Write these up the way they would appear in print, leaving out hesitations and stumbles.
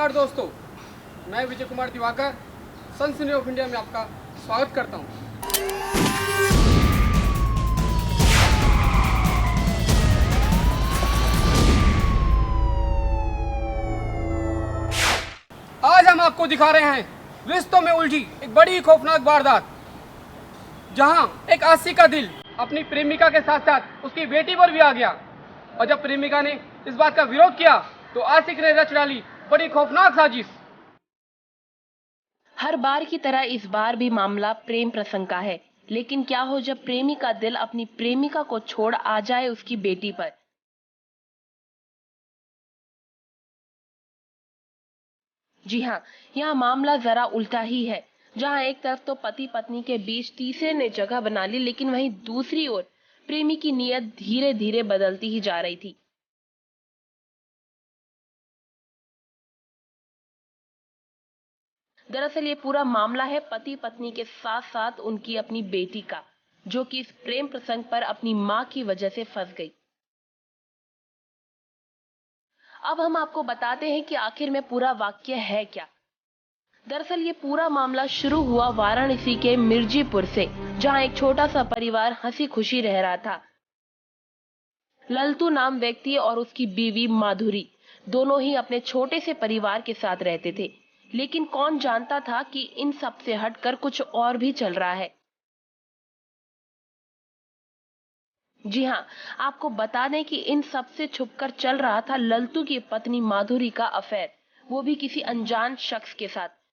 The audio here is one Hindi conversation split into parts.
नमस्कार दोस्तों, मैं विजय कुमार दिवाकर सनसनी ऑफ इंडिया में आपका स्वागत करता हूं। आज हम आपको दिखा रहे हैं रिश्तों में उलझी एक बड़ी खौफनाक वारदात, जहां एक आशिक का दिल अपनी प्रेमिका के साथ साथ उसकी बेटी पर भी आ गया। और जब प्रेमिका ने इस बात का विरोध किया तो आशिक ने रच डाली बड़ी खौफनाक साजिश। हर बार की तरह इस बार भी मामला प्रेम प्रसंग का है, लेकिन क्या हो जब प्रेमी का दिल अपनी प्रेमिका को छोड़ आ जाए उसकी बेटी पर। जी हाँ, यहाँ मामला जरा उल्टा ही है, जहाँ एक तरफ तो पति पत्नी के बीच तीसरे ने जगह बना ली, लेकिन वहीं दूसरी ओर प्रेमी की नीयत धीरे धीरे बदलती ही जा रही थी। दरअसल ये पूरा मामला है पति पत्नी के साथ साथ उनकी अपनी बेटी का, जो कि इस प्रेम प्रसंग पर अपनी मां की वजह से फंस गई। अब हम आपको बताते हैं कि आखिर में पूरा वाक्य है क्या। दरअसल ये पूरा मामला शुरू हुआ वाराणसी के मिर्जीपुर से, जहां एक छोटा सा परिवार हंसी खुशी रह रहा था। ललतू नाम व्यक्ति और उसकी बीवी माधुरी दोनों ही अपने छोटे से परिवार के साथ रहते थे, लेकिन कौन जानता था कि इन सब से हटकर कुछ और भी चल रहा है। जी हाँ, आपको बता दें कि इन सब से छुपकर चल रहा था ललतू की पत्नी माधुरी का अफेयर, वो भी किसी अनजान शख्स के साथ।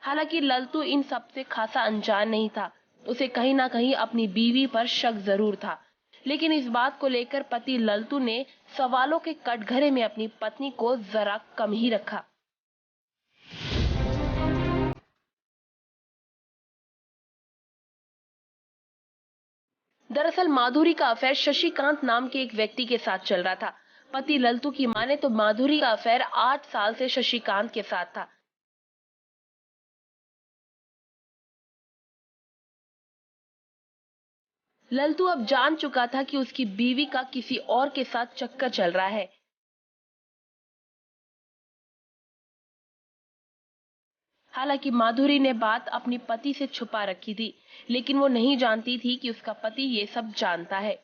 हालांकि ललतू इन सब से खासा अनजान नहीं था, उसे कहीं ना कहीं अपनी बीवी पर शक जरूर था, लेकिन इस बात को लेकर पति ललतू ने सवालों के कटघरे में अपनी पत्नी को जरा कम ही रखा। दरअसल माधुरी का अफेयर शशिकांत नाम के एक व्यक्ति के साथ चल रहा था। पति ललतू की माने तो माधुरी का अफेयर 8 साल से शशिकांत के साथ था। ललतू अब जान चुका था कि उसकी बीवी का किसी और के साथ चक्कर चल रहा है। हालांकि माधुरी ने बात अपनी पति से छुपा रखी थी, लेकिन वो नहीं जानती थी कि उसका पति ये सब जानता है।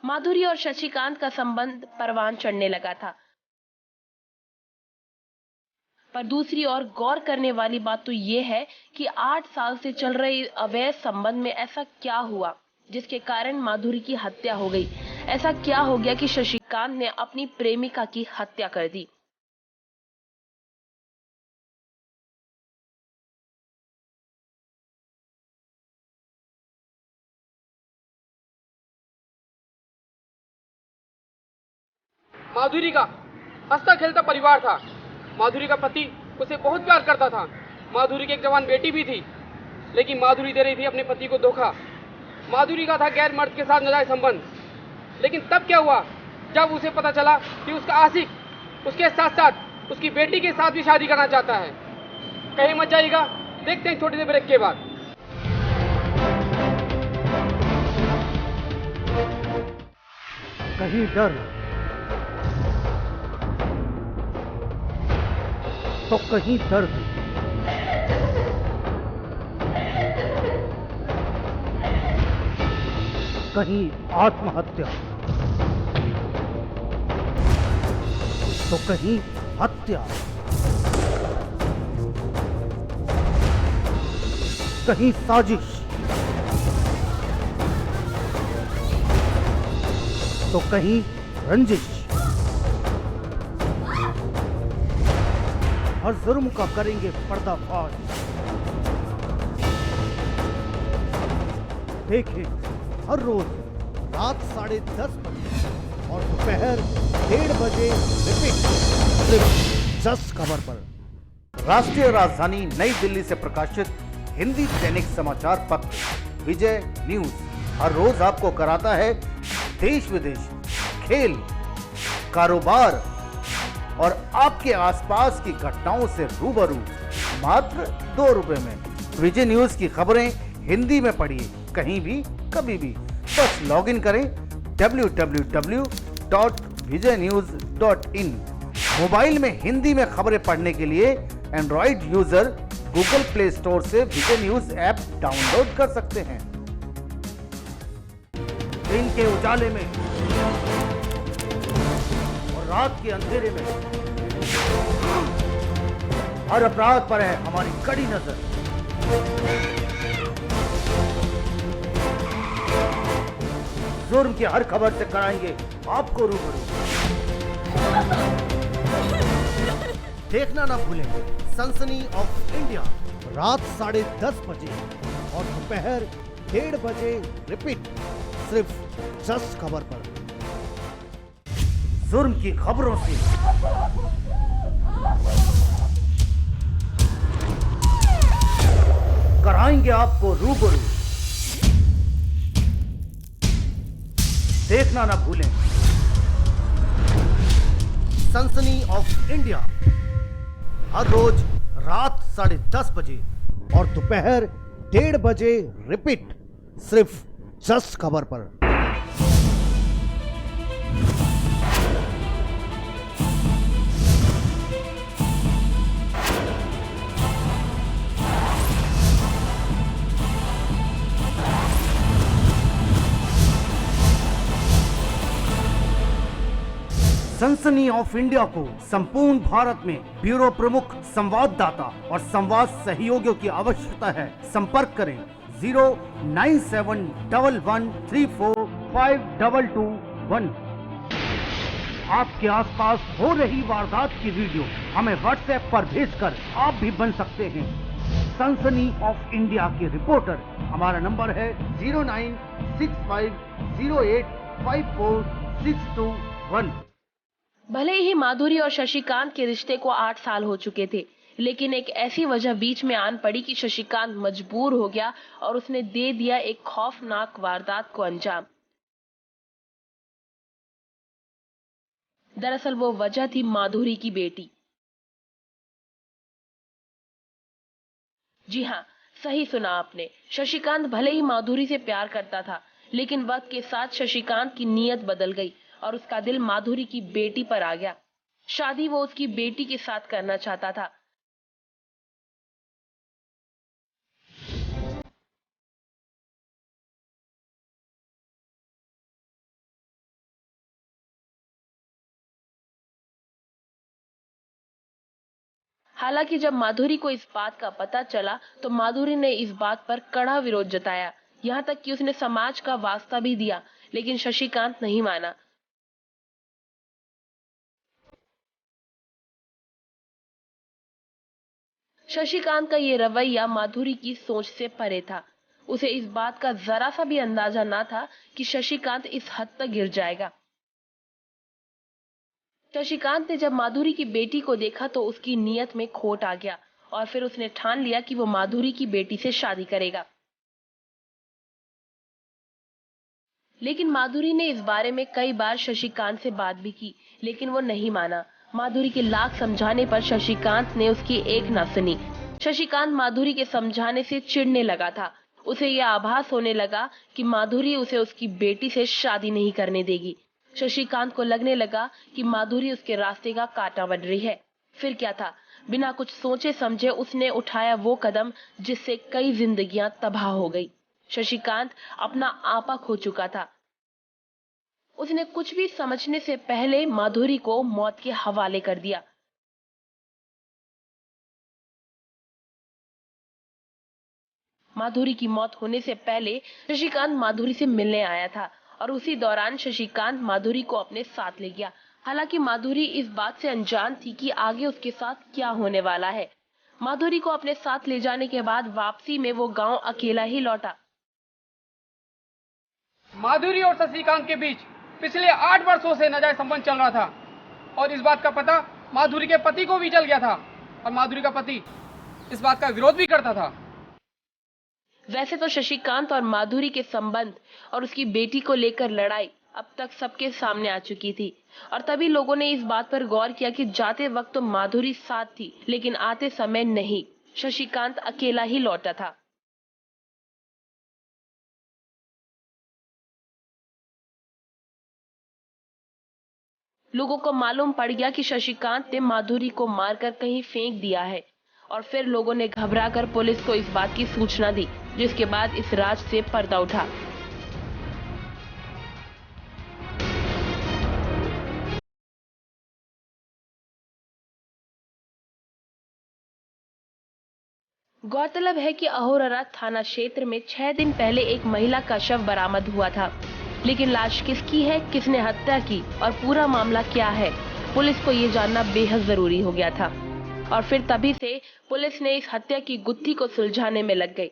माधुरी और शशिकांत का संबंध परवान चढ़ने लगा था, पर दूसरी ओर गौर करने वाली बात तो ये है कि 8 साल से चल रहे अवैध संबंध में ऐसा क्या हुआ जिसके कारण माधुरी की हत्या हो गई। ऐसा क्या हो गया कि शशिकांत ने अपनी प्रेमिका की हत्या कर दी। माधुरी का हंसता खेलता परिवार था। माधुरी का पति उसे बहुत प्यार करता था। माधुरी की एक जवान बेटी भी थी, लेकिन माधुरी दे रही थी अपने पति को धोखा। माधुरी का था गैर मर्द के साथ नाजायज संबंध। लेकिन तब क्या हुआ जब उसे पता चला कि उसका आशिक उसके साथ साथ उसकी बेटी के साथ भी शादी करना चाहता है। कहीं मत जाइएगा, देखते हैं छोटे से ब्रेक के बाद। कहीं डर तो कहीं दर्द, कहीं आत्महत्या तो कहीं हत्या, कहीं साजिश तो कहीं रंजिश। हर जुर्म का करेंगे पर्दाफाश। देखें हर रोज रात 10:30 बजे और दोपहर 1:30 बजे रिपीट, सिर्फ जस्ट खबर पर। राष्ट्रीय राजधानी नई दिल्ली से प्रकाशित हिंदी दैनिक समाचार पत्र विजय न्यूज हर रोज आपको कराता है देश विदेश, खेल, कारोबार और आपके आसपास की घटनाओं से रूबरू। मात्र 2 रुपए में। विजय न्यूज की खबरें हिंदी में पढ़िए कहीं भी कभी भी। बस लॉगिन करें www.vijaynews.in। मोबाइल में हिंदी में खबरें पढ़ने के लिए Android user Google play store से विजय न्यूज ऐप डाउनलोड कर सकते हैं। दिन के उजाले में और रात के अंधेरे में हर अपराध पर है हमारी कड़ी नजर। जुर्म की हर खबर से कराएंगे आपको रूबरू। देखना ना भूलें सनसनी ऑफ इंडिया रात 10:30 बजे और दोपहर 1:30 बजे रिपीट सिर्फ जस्ट खबर पर। जुर्म की खबरों से कराएंगे आपको रूबरू। देखना ना भूलें सनसनी ऑफ इंडिया हर रोज रात 10:30 बजे और दोपहर 1:30 बजे रिपीट सिर्फ जस्ट खबर पर। सनसनी ऑफ इंडिया को संपूर्ण भारत में ब्यूरो प्रमुख संवाददाता और संवाद सहयोगियों की आवश्यकता है। संपर्क करें 09711345221। आपके आसपास हो रही वारदात की वीडियो हमें व्हाट्सएप पर भेजकर आप भी बन सकते हैं सनसनी ऑफ इंडिया के रिपोर्टर। हमारा नंबर है 09650854621। भले ही माधुरी और शशिकांत के रिश्ते को 8 साल हो चुके थे, लेकिन एक ऐसी वजह बीच में आन पड़ी कि शशिकांत मजबूर हो गया और उसने दे दिया एक खौफनाक वारदात को अंजाम। दरअसल वो वजह थी माधुरी की बेटी। जी हाँ, सही सुना आपने। शशिकांत भले ही माधुरी से प्यार करता था, लेकिन वक्त के साथ शशिकांत की नीयत बदल गई और उसका दिल माधुरी की बेटी पर आ गया। शादी वो उसकी बेटी के साथ करना चाहता था। हालांकि जब माधुरी को इस बात का पता चला तो माधुरी ने इस बात पर कड़ा विरोध जताया, यहाँ तक कि उसने समाज का वास्ता भी दिया, लेकिन शशिकांत नहीं माना। शशिकांत का ये रवैया माधुरी की सोच से परे था। उसे इस बात का जरा सा भी अंदाजा ना था कि शशिकांत इस हद तक गिर जाएगा। शशिकांत ने जब माधुरी की बेटी को देखा तो उसकी नीयत में खोट आ गया और फिर उसने ठान लिया कि वो माधुरी की बेटी से शादी करेगा। लेकिन माधुरी ने इस बारे में कई बार शशिकांत से बात भी की, लेकिन वो नहीं माना। माधुरी के लाख समझाने पर शशिकांत ने उसकी एक ना सुनी। शशिकांत माधुरी के समझाने से चिढ़ने लगा था। उसे यह आभास होने लगा कि माधुरी उसे उसकी बेटी से शादी नहीं करने देगी। शशिकांत को लगने लगा कि माधुरी उसके रास्ते का कांटा बन रही है। फिर क्या था, बिना कुछ सोचे समझे उसने उठाया वो कदम जिससे कई जिंदगियां तबाह हो गई। शशिकांत अपना आपा खो चुका था। उसने कुछ भी समझने से पहले माधुरी को मौत के हवाले कर दिया। माधुरी की मौत होने से पहले शशिकांत माधुरी से मिलने आया था और उसी दौरान शशिकांत माधुरी को अपने साथ ले गया। हालांकि माधुरी इस बात से अनजान थी कि आगे उसके साथ क्या होने वाला है। माधुरी को अपने साथ ले जाने के बाद वापसी में वो गांव अकेला ही लौटा। माधुरी और शशिकांत के बीच पिछले 8 वर्षों से नाजायज संबंध चल रहा था और इस बात का पता माधुरी के पति को भी चल गया था और माधुरी का पति इस बात का विरोध भी करता था। वैसे तो शशिकांत और माधुरी के संबंध और उसकी बेटी को लेकर लड़ाई अब तक सबके सामने आ चुकी थी और तभी लोगों ने इस बात पर गौर किया कि जाते वक्त तो माधुरी साथ थी, लेकिन आते समय नहीं। शशिकांत अकेला ही लौटा था। लोगों को मालूम पड़ गया कि शशिकांत ने माधुरी को मारकर कहीं फेंक दिया है और फिर लोगों ने घबराकर पुलिस को इस बात की सूचना दी, जिसके बाद इस राज से पर्दा उठा। गौरतलब है कि अहोरारा थाना क्षेत्र में 6 दिन पहले एक महिला का शव बरामद हुआ था, लेकिन लाश किसकी है, किसने हत्या की और पूरा मामला क्या है, पुलिस को ये जानना बेहद जरूरी हो गया था। और फिर तभी से पुलिस ने इस हत्या की गुत्थी को सुलझाने में लग गई।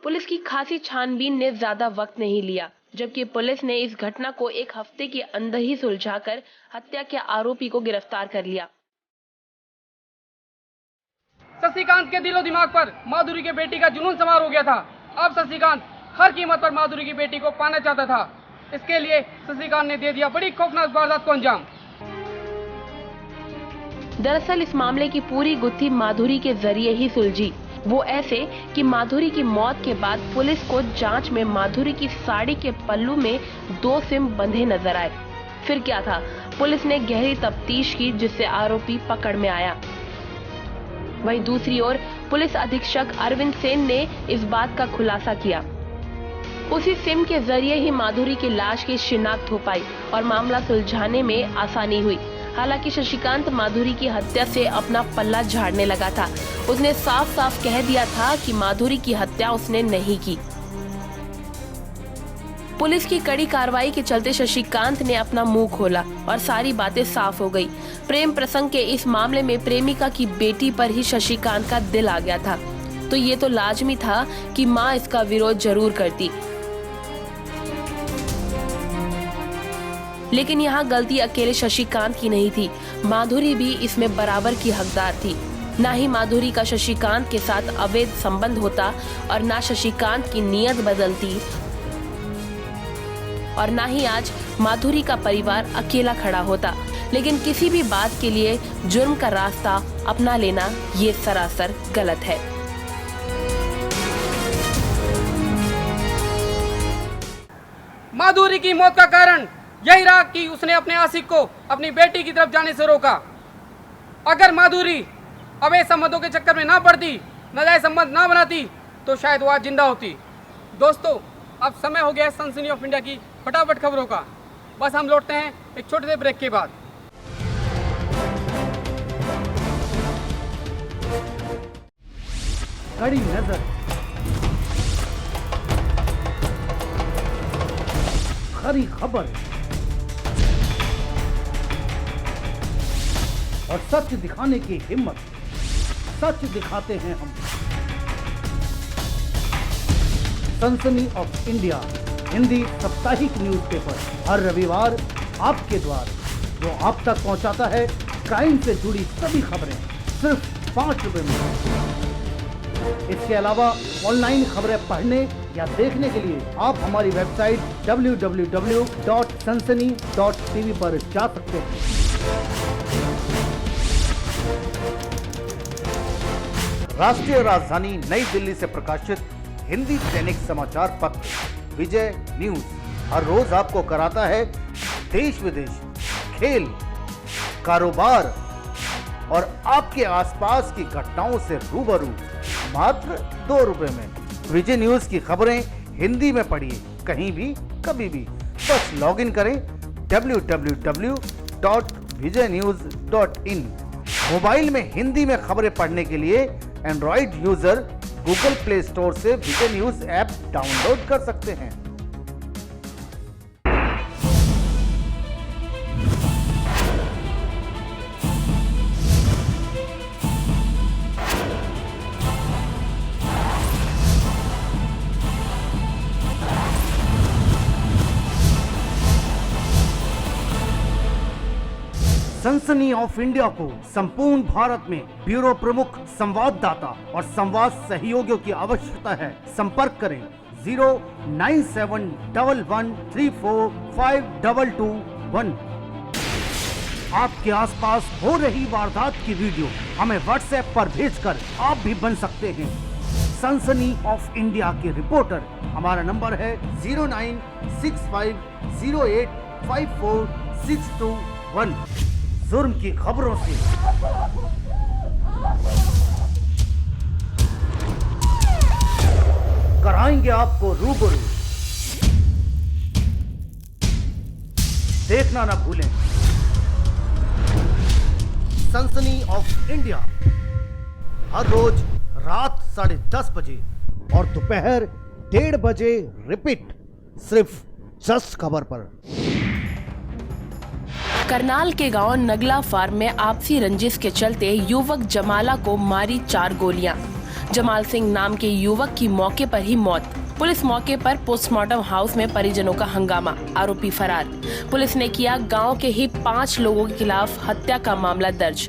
पुलिस की खासी छानबीन ने ज्यादा वक्त नहीं लिया, जबकि पुलिस ने इस घटना को 1 हफ्ते के अंदर ही सुलझाकर हत्या के आरोपी को गिरफ्तार कर लिया। शशिकांत के दिलो दिमाग पर माधुरी के बेटी का जुनून सवार हो गया था। अब शशिकांत हर कीमत पर माधुरी की बेटी को पाना चाहता था। इसके लिए शशिकांत ने दे दिया बड़ी खौफनाक वारदात को अंजाम। दरअसल इस मामले की पूरी गुत्थी माधुरी के जरिए ही सुलझी। वो ऐसे कि माधुरी की मौत के बाद पुलिस को जांच में माधुरी की साड़ी के पल्लू में 2 सिम बंधे नजर आए। फिर क्या था, पुलिस ने गहरी तफ्तीश की, जिससे आरोपी पकड़ में आया। वहीं दूसरी ओर पुलिस अधीक्षक अरविंद सेन ने इस बात का खुलासा किया। उसी सिम के जरिए ही माधुरी की लाश की शिनाख्त हो पाई और मामला सुलझाने में आसानी हुई। हालांकि शशिकांत माधुरी की हत्या से अपना पल्ला झाड़ने लगा था। उसने साफ साफ कह दिया था कि माधुरी की हत्या उसने नहीं की। पुलिस की कड़ी कार्रवाई के चलते शशिकांत ने अपना मुंह खोला और सारी बातें साफ हो गई। प्रेम प्रसंग के इस मामले में प्रेमिका की बेटी पर ही शशिकांत का दिल आ गया था, तो ये तो लाजमी था कि माँ इसका विरोध जरूर करती। लेकिन यहाँ गलती अकेले शशिकांत की नहीं थी, माधुरी भी इसमें बराबर की हकदार थी। ना ही माधुरी का शशिकांत के साथ अवैध संबंध होता और ना शशिकांत की नीयत बदलती और ना ही आज माधुरी का परिवार अकेला खड़ा होता। लेकिन किसी भी बात के लिए जुर्म का रास्ता अपना लेना ये सरासर गलत है। माधुरी की मौत का कारण यही रहा कि उसने अपने आशिक को अपनी बेटी की तरफ जाने से रोका। अगर माधुरी अवैध संबंधों के चक्कर में ना पड़ती, नाजायज संबंध ना बनाती, तो शायद वो आज जिंदा होती। दोस्तों, अब समय हो गया है सनसनी ऑफ इंडिया की फटाफट खबरों का। बस हम लौटते हैं एक छोटे से ब्रेक के बाद। कड़ी नजर, खरी खबर और सच दिखाने की हिम्मत। सच दिखाते हैं हम। सनसनी ऑफ इंडिया हिंदी साप्ताहिक न्यूज़पेपर हर रविवार आपके द्वार, जो आप तक पहुंचाता है क्राइम से जुड़ी सभी खबरें सिर्फ 5 रुपए में। इसके अलावा ऑनलाइन खबरें पढ़ने या देखने के लिए आप हमारी वेबसाइट www.sansani.tv पर जा सकते हैं। राष्ट्रीय राजधानी नई दिल्ली से प्रकाशित हिंदी दैनिक समाचार पत्र विजय न्यूज हर रोज आपको कराता है देश विदेश, खेल, कारोबार और आपके आसपास की घटनाओं से रूबरू मात्र 2 रुपए में। विजय न्यूज की खबरें हिंदी में पढ़िए कहीं भी कभी भी। बस लॉगिन करें www.vijaynews.in। मोबाइल में हिंदी में खबरें पढ़ने के लिए Android user Google play store से विजय न्यूज ऐप डाउनलोड कर सकते हैं। सनसनी ऑफ इंडिया को संपूर्ण भारत में ब्यूरो प्रमुख, संवाददाता और संवाद सहयोगियों की आवश्यकता है। संपर्क करें 09711345221। आपके आसपास हो रही वारदात की वीडियो हमें व्हाट्सएप पर भेजकर आप भी बन सकते हैं सनसनी ऑफ इंडिया के रिपोर्टर। हमारा नंबर है 0965085461। जुर्म की खबरों से कराएंगे आपको रूबरू। देखना ना भूलें। सनसनी ऑफ इंडिया हर रोज रात 10:30 बजे और दोपहर 1:30 बजे रिपीट, सिर्फ जस्ट खबर पर। करनाल के गांव नगला फार्म में आपसी रंजिश के चलते युवक जमाला को मारी 4 गोलियां। जमाल सिंह नाम के युवक की मौके पर ही मौत। पुलिस मौके पर पोस्टमार्टम हाउस में परिजनों का हंगामा, आरोपी फरार। पुलिस ने किया गांव के ही 5 लोगों के खिलाफ हत्या का मामला दर्ज।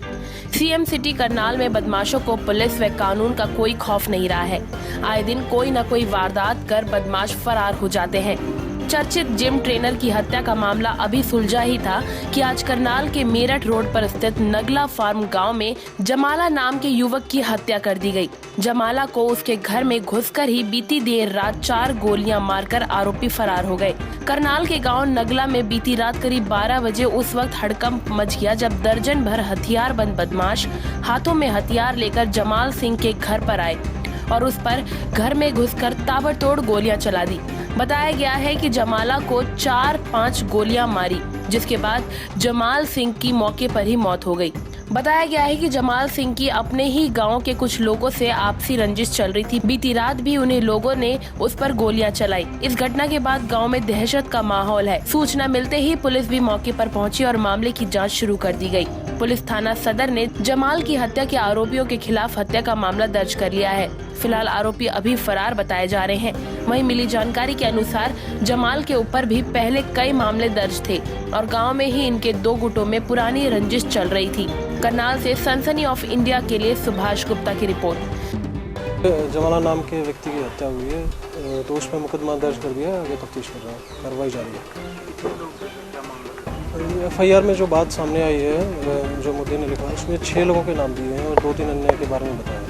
सीएम सिटी करनाल में बदमाशों को पुलिस व कानून का कोई खौफ नहीं रहा है। आए दिन कोई न कोई वारदात कर बदमाश फरार हो जाते हैं। चर्चित जिम ट्रेनर की हत्या का मामला अभी सुलझा ही था कि आज करनाल के मेरठ रोड पर स्थित नगला फार्म गांव में जमाला नाम के युवक की हत्या कर दी गई। जमाला को उसके घर में घुसकर ही बीती देर रात 4 गोलियां मारकर आरोपी फरार हो गए। करनाल के गांव नगला में बीती रात करीब 12 बजे उस वक्त हड़कंप मच गया जब दर्जन भर हथियारबंद बदमाश हाथों में हथियार लेकर जमाल सिंह के घर पर आए और उस पर घर में घुसकर ताबड़तोड़ गोलियां चला दी। बताया गया है कि जमाला को 4-5 गोलियां मारी, जिसके बाद जमाल सिंह की मौके पर ही मौत हो गई। बताया गया है कि जमाल सिंह की अपने ही गांव के कुछ लोगों से आपसी रंजिश चल रही थी। बीती रात भी उन्हें लोगों ने उस पर गोलियां चलाई। इस घटना के बाद गांव में दहशत का माहौल है। सूचना मिलते ही पुलिस भी मौके पर पहुंची और मामले की जांच शुरू कर दी गई। पुलिस थाना सदर ने जमाल की हत्या के आरोपियों के खिलाफ हत्या का मामला दर्ज कर लिया है। फिलहाल आरोपी अभी फरार बताए जा रहे हैं। वहीं मिली जानकारी के अनुसार जमाल के ऊपर भी पहले कई मामले दर्ज थे और गांव में ही इनके 2 गुटों में पुरानी रंजिश चल रही थी। करनाल से सनसनी ऑफ इंडिया के लिए सुभाष गुप्ता की रिपोर्ट। जमाला नाम के व्यक्ति की हत्या हुई है, तो उस पर मुकदमा दर्ज कर दिया, आगे तफ्तीश कर रहा है, कार्रवाई जारी है। FIR में जो बात सामने आई है, जो मुद्दे ने लिखा, उसमें 6 लोगों के नाम दिए हैं और 2-3 अन्य के बारे में बताया है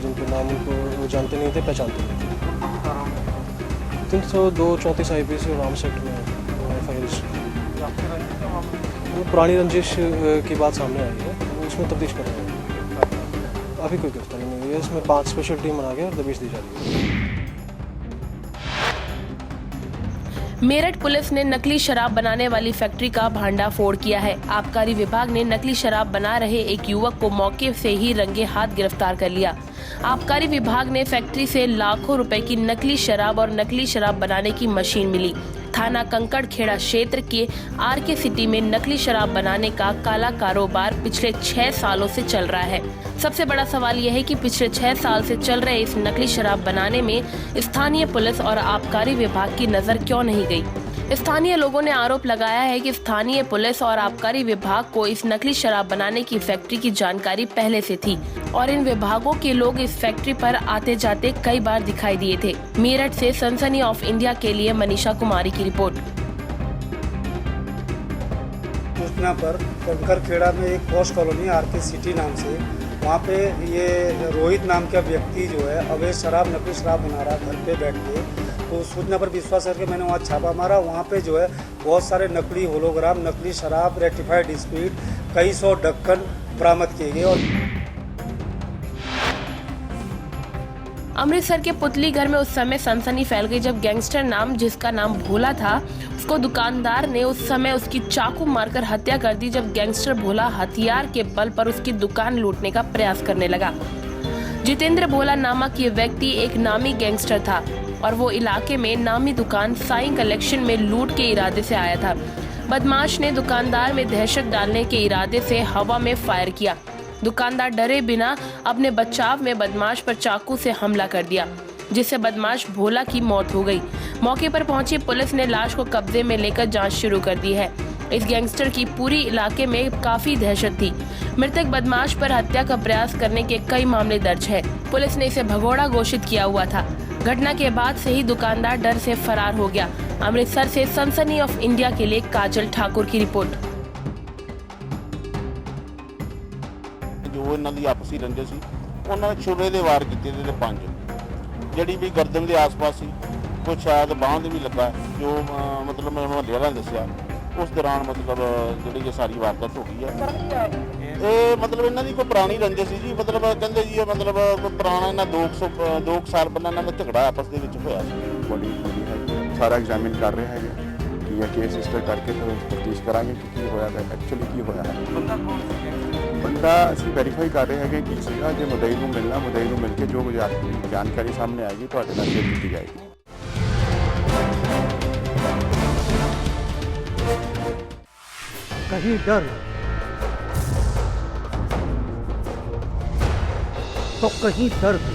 जिनके नाम उनको जानते नहीं थे, पहचानते नहीं थे। 302-34 IPC और आर्म्स एक्ट में FIR रजिस्टर। पुरानी रंजिश की बात सामने आई है, उसमें तफ्तीश कर रहे हैं। अभी कोई गिरफ्तारी नहीं हुई है। इसमें 5 स्पेशल टीम बना के और दबिश दी जा रही है। मेरठ पुलिस ने नकली शराब बनाने वाली फैक्ट्री का भांडाफोड़ किया है। आबकारी विभाग ने नकली शराब बना रहे एक युवक को मौके से ही रंगे हाथ गिरफ्तार कर लिया। आबकारी विभाग ने फैक्ट्री से लाखों रुपए की नकली शराब और नकली शराब बनाने की मशीन मिली। थाना कंकड़ खेड़ा क्षेत्र के RK सिटी में नकली शराब बनाने का काला कारोबार पिछले 6 सालों से चल रहा है। सबसे बड़ा सवाल यह है कि पिछले 6 साल से चल रहे इस नकली शराब बनाने में स्थानीय पुलिस और आबकारी विभाग की नजर क्यों नहीं गई। स्थानीय लोगों ने आरोप लगाया है कि स्थानीय पुलिस और आबकारी विभाग को इस नकली शराब बनाने की फैक्ट्री की जानकारी पहले से थी और इन विभागों के लोग इस फैक्ट्री पर आते जाते कई बार दिखाई दिए थे। मेरठ से सनसनी ऑफ इंडिया के लिए मनीषा कुमारी की रिपोर्ट। सूचना पर कंकर खेड़ा में एक पोस्ट कॉलोनी RK सिटी नाम से, वहाँ पे ये रोहित नाम का व्यक्ति जो है अवैध शराब, नकली शराब बना रहा घर पे बैठ के। तो सूचना पर विश्वास करके मैंने वहाँ छापा मारा। वहाँ पे जो है बहुत सारे नकली होलोग्राम, नकली शराब, रेक्टिफाइड स्पीड, कई 100 ढक्कन बरामद किए गए। और अमृतसर के पुतली घर में उस समय सनसनी फैल गई जब गैंगस्टर नाम जिसका नाम भोला था, उसको दुकानदार ने उस समय उसकी चाकू मारकर हत्या कर दी जब गैंगस्टर भोला हथियार के बल पर उसकी दुकान लूटने का प्रयास करने लगा। जितेंद्र भोला नामक ये व्यक्ति एक नामी गैंगस्टर था और वो इलाके में नामी दुकान साई कलेक्शन में लूट के इरादे से आया था। बदमाश ने दुकानदार में दहशत डालने के इरादे से हवा में फायर किया। दुकानदार डरे बिना अपने बचाव में बदमाश पर चाकू से हमला कर दिया, जिससे बदमाश भोला की मौत हो गई। मौके पर पहुंची पुलिस ने लाश को कब्जे में लेकर जांच शुरू कर दी है। इस गैंगस्टर की पूरी इलाके में काफी दहशत थी। मृतक बदमाश पर हत्या का प्रयास करने के कई मामले दर्ज है। पुलिस ने इसे भगोड़ा घोषित किया हुआ था। घटना के बाद से ही दुकानदार डर से फरार हो गया। अमृतसर से सनसनी ऑफ इंडिया के लिए काजल ठाकुर की रिपोर्ट। ਇਹਨਾਂ ਦੀ ਆਪਸੀ ਰੰਜਿਸ਼ ਸੀ। ਉਹਨਾਂ ਨੇ ਛੁਰੇ ਦੇ ਵਾਰ ਕੀਤੇ ਇਹਦੇ 5 ਜਿਹੜੀ ਵੀ ਗਰਦਨ ਦੇ ਆਸ-ਪਾਸ ਸੀ, ਕੁਛ ਸ਼ਾਇਦ ਬਾਂਹ ਦੇ ਵੀ ਲੱਗਾ, ਜੋ ਮਤਲਬ ਮੁਹੱਲੇ ਵਾਲਿਆਂ ਨੇ ਦੱਸਿਆ। ਉਸ ਦੌਰਾਨ ਮਤਲਬ ਜਿਹੜੀ ਇਹ ਸਾਰੀ ਵਾਰਦਾਤ ਹੋ ਗਈ ਹੈ। ਇਹ ਮਤਲਬ ਇਹਨਾਂ ਦੀ ਕੋਈ ਪੁਰਾਣੀ ਰੰਜਿਸ਼ ਸੀ ਜੀ, ਮਤਲਬ ਕਹਿੰਦੇ ਜੀ ਇਹ ਮਤਲਬ ਪੁਰਾਣਾ ਇਹਨਾਂ 2 ਸਾਲ ਪਹਿਲਾਂ ਇਹਨਾਂ ਦਾ ਝਗੜਾ ਆਪਸ ਦੇ ਵਿੱਚ ਹੋਇਆ ਸੀ। ਬੋਡੀ ਹੈ ਸਾਰਾ ਐਗਜ਼ਾਮਿਨ ਕਰ ਰਹੇ ਹੈਗੇ ਕਿ ਇਹ ਕੇਸ ਰਜਿਸਟਰ ਕਰਕੇ ਤਫਤੀਸ਼ ਕਰਾਂਗੇ ਕਿ ਕੀ ਹੋਇਆ ਹੈ, ਐਕਚੁਅਲੀ ਕੀ ਹੋਇਆ ਹੈ। ਬੰਦਾ ਅਸੀਂ ਵੈਰੀਫਾਈ ਕਰ ਰਹੇ ਹੈਗੇ ਕਿ ਸੀਗਾ, ਜੇ ਮੁਦਈ ਨੂੰ ਮਿਲਣਾ, ਮੁਦਈ ਨੂੰ ਮਿਲ ਕੇ ਜੋ ਜਾਣਕਾਰੀ ਸਾਹਮਣੇ ਆਏਗੀ ਤੁਹਾਡੇ ਨਾਲ ਸ਼ੇਅਰ ਕੀਤੀ ਜਾਏਗੀ। कहीं डर तो कहीं दर्द,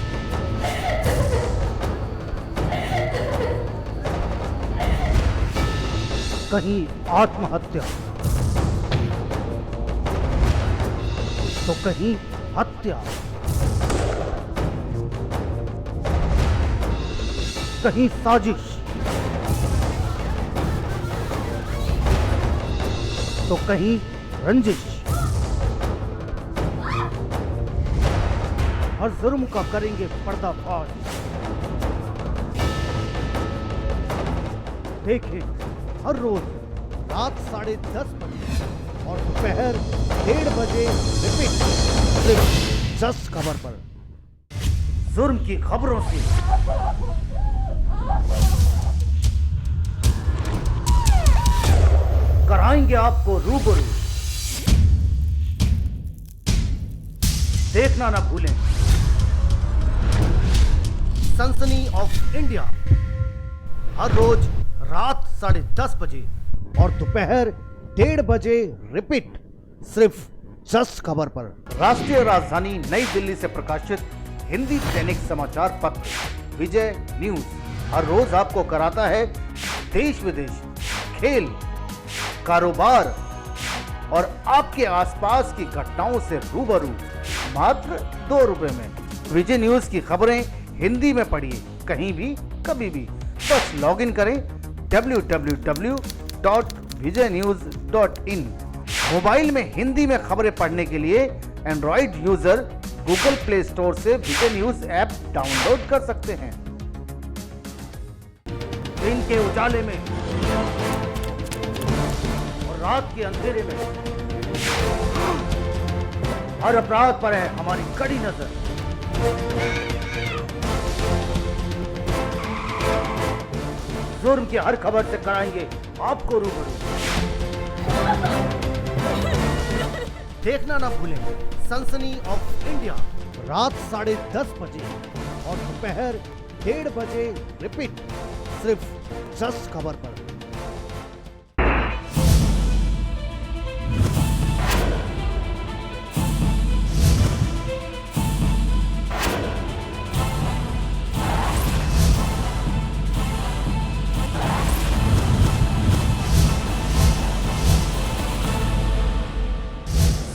कहीं आत्महत्या तो कहीं हत्या, कहीं साजिश तो कहीं रंजिश। हर जुर्म का करेंगे पर्दाफाश। देखें हर रोज रात 10:30 बजे और दोपहर 1:30 बजे रिपीट, सिर्फ जस्ट खबर पर। जुर्म की खबरों से कराएंगे आपको रूबरू। देखना ना भूलें सनसनी ऑफ इंडिया, हर रोज रात 10:30 बजे और दोपहर 1:30 बजे रिपीट, सिर्फ जस्ट खबर पर। राष्ट्रीय राजधानी नई दिल्ली से प्रकाशित हिंदी दैनिक समाचार पत्र विजय न्यूज हर रोज आपको कराता है देश विदेश, खेल, कारोबार और आपके आसपास की घटनाओं से रूबरू, मात्र 2 रुपए में। विजय न्यूज की खबरें हिंदी में पढ़िए कहीं भी कभी भी। बस लॉगिन करें www.vijaynews.in। मोबाइल में हिंदी में खबरें पढ़ने के लिए Android user Google play store से विजय न्यूज ऐप डाउनलोड कर सकते हैं। दिन के उजाले में रात के अंधेरे में हर अपराध पर है हमारी कड़ी नजर। जुर्म की हर खबर से कराएंगे आपको रूबरू। देखना ना भूलें सनसनी ऑफ इंडिया, रात 10:30 बजे और दोपहर 1:30 बजे रिपीट, सिर्फ जस्ट खबर पर।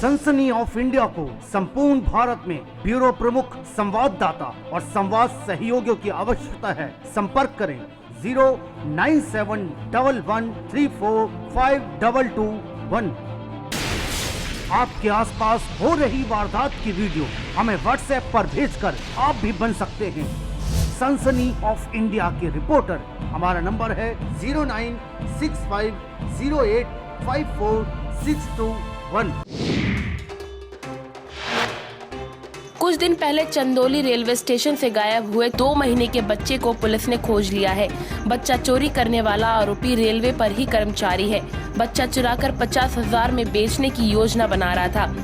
सनसनी ऑफ इंडिया को संपूर्ण भारत में ब्यूरो प्रमुख, संवाददाता और संवाद सहयोगियों की आवश्यकता है। संपर्क करें 09711345221। आपके आसपास हो रही वारदात की वीडियो हमें व्हाट्सएप पर भेजकर आप भी बन सकते हैं सनसनी ऑफ इंडिया के रिपोर्टर। हमारा नंबर है 09650854621। कुछ दिन पहले चंदौली रेलवे स्टेशन से गायब हुए 2 महीने के बच्चे को पुलिस ने खोज लिया है। बच्चा चोरी करने वाला आरोपी रेलवे पर ही कर्मचारी है। बच्चा चुराकर 50,000 में बेचने की योजना बना रहा था,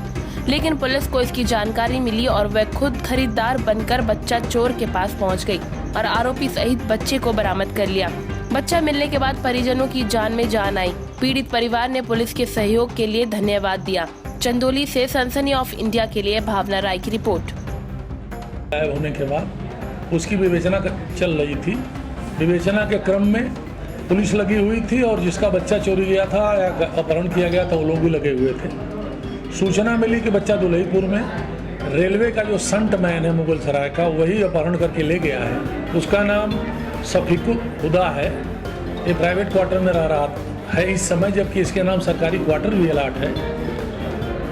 लेकिन पुलिस को इसकी जानकारी मिली और वह खुद खरीदार बनकर बच्चा चोर के पास पहुंच गई और आरोपी सहित बच्चे को बरामद कर लिया। बच्चा मिलने के बाद परिजनों की जान में जान आई। पीड़ित परिवार ने पुलिस के सहयोग के लिए धन्यवाद दिया। चंदौली से सनसनी ऑफ इंडिया के लिए भावना राय की रिपोर्ट। गायब होने के बाद उसकी विवेचना चल रही थी। विवेचना के क्रम में पुलिस लगी हुई थी और जिसका बच्चा चोरी गया था या अपहरण किया गया था वो लोग भी लगे हुए थे। सूचना मिली कि बच्चा दुलहीपुर में रेलवे का जो संट मैन है मुगल सराय का, वही अपहरण करके ले गया है। उसका नाम सफीकुल हुदा है। ये प्राइवेट क्वार्टर में रह रहा है इस समय, जबकि इसके नाम सरकारी क्वार्टर भी अलाट है।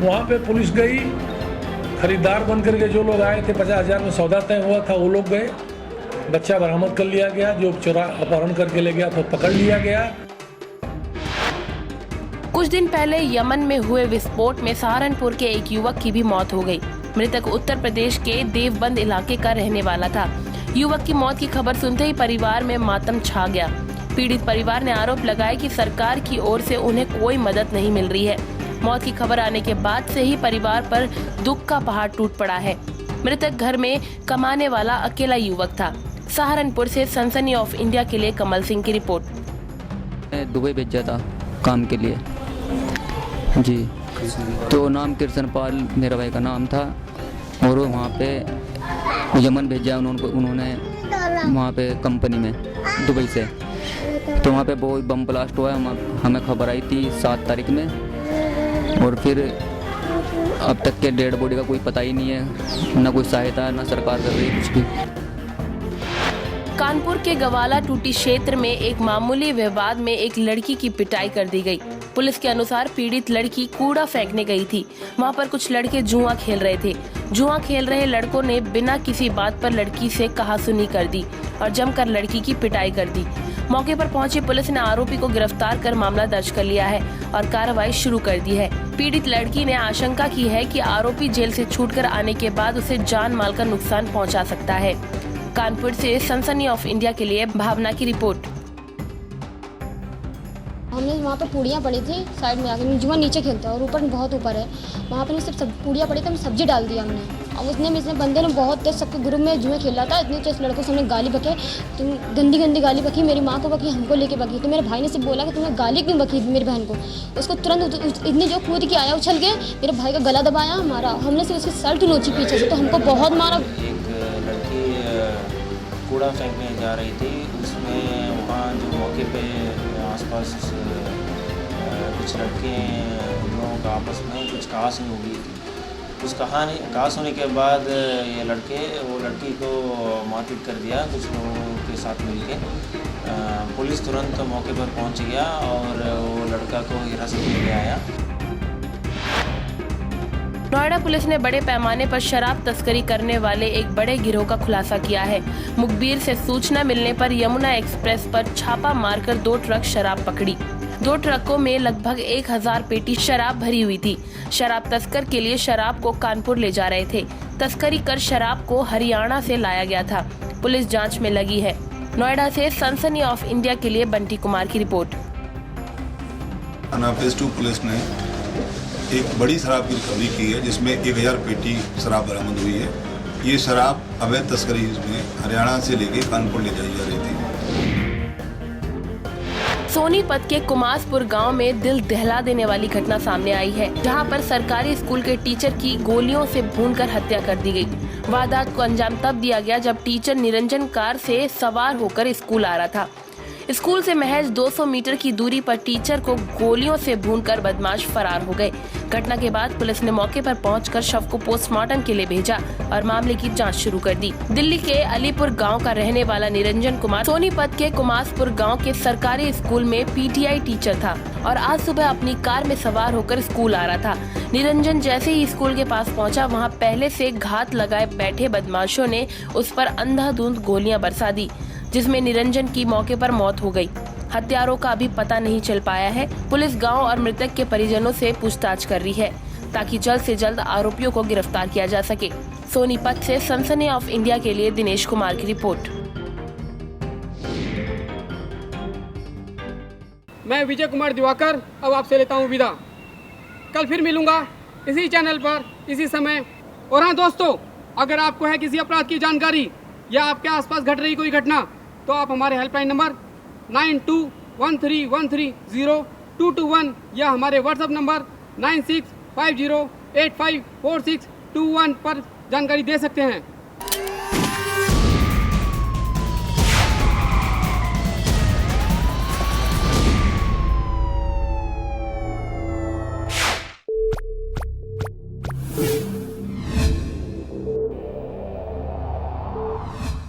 वहाँ पे पुलिस गई, खरीदार बन करके जो लोग आए थे 50,000 में सौदा तय हुआ था वो लोग गए, बच्चा बरामद कर लिया गया, जो चोरा अपहरण करके ले गया तो पकड़ लिया गया। कुछ दिन पहले यमन में हुए विस्फोट में सहारनपुर के एक युवक की भी मौत हो गई। मृतक उत्तर प्रदेश के देवबंद इलाके का रहने वाला था। युवक की मौत की खबर सुनते ही परिवार में मातम छा गया। पीड़ित परिवार ने आरोप लगाया कि सरकार की ओर से उन्हें कोई मदद नहीं मिल रही है। मौत की खबर आने के बाद से ही परिवार पर दुख का पहाड़ टूट पड़ा है। मृतक घर में कमाने वाला अकेला युवक था। सहारनपुर से सनसनी ऑफ इंडिया के लिए कमल सिंह की रिपोर्ट। दुबई भेजा था काम के लिए जी, तो नाम कृष्णपाल मेरा भाई का नाम था, और वो वहाँ पे यमन भेजा उन्होंने वहाँ पे कंपनी में दुबई से। तो वहाँ पे बहुत बम ब्लास्ट हुआ, हमें खबर आई थी 7 तारीख में, और फिर अब तक के डेड बॉडी का कोई पता ही नहीं है, ना कोई सहायता ना सरकार कर रही है कुछ भी। कानपुर के गवाला टूटी क्षेत्र में एक मामूली विवाद में एक लड़की की पिटाई कर दी गई। पुलिस के अनुसार पीड़ित लड़की कूड़ा फेंकने गई थी। वहां पर कुछ लड़के जुआ खेल रहे थे। जुआ खेल रहे लड़कों ने बिना किसी बात पर लड़की से कहासुनी कर दी और जमकर लड़की की पिटाई कर दी। मौके पर पहुंची पुलिस ने आरोपी को गिरफ्तार कर मामला दर्ज कर लिया है और कार्रवाई शुरू कर दी है। पीड़ित लड़की ने आशंका की है कि आरोपी जेल से छूटकर आने के बाद उसे जान माल का नुकसान पहुंचा सकता है। कानपुर से सनसनी ऑफ इंडिया के लिए भावना की रिपोर्ट। हमने वहाँ पर पूड़ियाँ पड़ी थी साइड में आके, जुआ नीचे खेलता है और ऊपर बहुत ऊपर है, वहाँ पर सब पूड़ियाँ पड़ी थी, हमने सब्जी डाल दिया हमने। अब उसने बंदे ने बहुत तेज सबके ग्रुप में जुए खेल रहा था, इतने तेज लड़कों से हमने गाली बके, तुम गंदी गंदी गाली बकी, मेरी माँ को बकी, हमको लेके बकी। तो मेरे भाई ने सिर्फ बोला कि तुमने गाली क्यों बकी मेरी बहन को। उसको तुरंत इतनी जो कूद के आया उछल के मेरे भाई का गला दबाया, मारा। हमने सिर्फ उसकी शर्ट नोची पीछे से, तो हमको बहुत मारा। एक लड़की कूड़ा फेंकने जा रही थी, उसमें वहाँ जो मौके पे आसपास कुछ लड़के लोगों का आपस में कुछ कहासुनी हो गई थी। उस कहास होने के बाद ये लड़के वो लड़की को मारपीट कर दिया कुछ लोगों के साथ मिलके। पुलिस तुरंत मौके पर पहुंच गया और वो लड़का को हिरासत में ले आया। नोएडा पुलिस ने बड़े पैमाने पर शराब तस्करी करने वाले एक बड़े गिरोह का खुलासा किया है। मुखबिर से सूचना मिलने पर यमुना एक्सप्रेस पर छापा मारकर 2 ट्रक शराब पकड़ी। 2 ट्रकों में लगभग 1000 पेटी शराब भरी हुई थी। शराब तस्कर के लिए शराब को कानपुर ले जा रहे थे। तस्करी कर शराब को हरियाणा से लाया गया था। पुलिस जांच में लगी है। नोएडा से सनसनी ऑफ इंडिया के लिए बंटी कुमार की रिपोर्ट। फेज 2 पुलिस ने एक बड़ी शराब की रिकवरी की है, जिसमें 1000 पेटी शराब बरामद हुई है। ये शराब अवैध तस्करी में हरियाणा से लेके कानपुर ले जाई जा रही थी। सोनीपत के कुमासपुर गांव में दिल दहला देने वाली घटना सामने आई है, जहां पर सरकारी स्कूल के टीचर की गोलियों से भूनकर हत्या कर दी गई। वारदात को अंजाम तब दिया गया जब टीचर निरंजन कार से सवार होकर स्कूल आ रहा था। स्कूल से महज 200 मीटर की दूरी पर टीचर को गोलियों से भूनकर बदमाश फरार हो गए। घटना के बाद पुलिस ने मौके पर पहुंचकर शव को पोस्टमार्टम के लिए भेजा और मामले की जांच शुरू कर दी। दिल्ली के अलीपुर गांव का रहने वाला निरंजन कुमार सोनीपत के कुमासपुर गांव के सरकारी स्कूल में पीटीआई टीचर था और आज सुबह अपनी कार में सवार होकर स्कूल आ रहा था। निरंजन जैसे ही स्कूल के पास पहुंचा, वहां पहले से घात लगाए बैठे बदमाशों ने उस पर अंधाधुंध गोलियां बरसा दी, जिसमें निरंजन की मौके पर मौत हो गई। हत्यारों का अभी पता नहीं चल पाया है। पुलिस गांव और मृतक के परिजनों से पूछताछ कर रही है ताकि जल्द से जल्द आरोपियों को गिरफ्तार किया जा सके। सोनीपत से सनसनी ऑफ इंडिया के लिए दिनेश कुमार की रिपोर्ट। मैं विजय कुमार दिवाकर अब आपसे लेता हूँ विदा। कल फिर मिलूंगा इसी चैनल पर इसी समय। और हाँ दोस्तों, अगर आपको है किसी अपराध की जानकारी या आपके आसपास घट रही कोई घटना, तो आप हमारे हेल्पलाइन नंबर 9213130221 या हमारे व्हाट्सएप नंबर 9650854621 पर जानकारी दे सकते हैं।